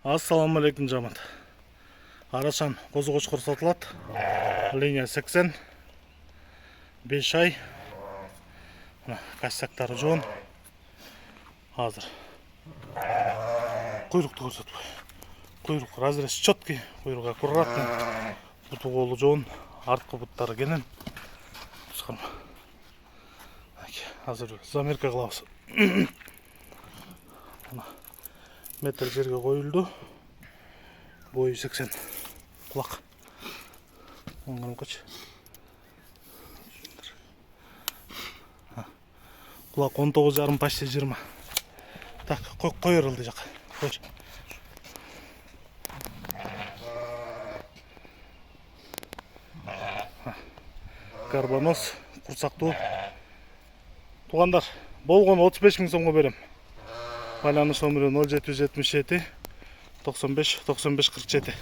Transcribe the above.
Ассаламу алейкум жамат. Арашан қозы қошқыр сатылады. Линия 80. 5 ай. Кассактары жоғын. Азыр. Құйрықты көрсетіп. Құйрық разрез четкий. Құйрық аккуратный. Бұты қолы жоғын. Артқы бұттары кенен. Азыр замерка қылаусы. Метр жерге қойылды. Бойы 80. Құлақ. Оңғырым қыш. Құлақ 19,5 почти 20. Так, қойырылды жақ. Қойыр. Карбонос, құрсақты. Туғандар, болған 35 мың сомға берем. Байланış номері 0777 95 95 47.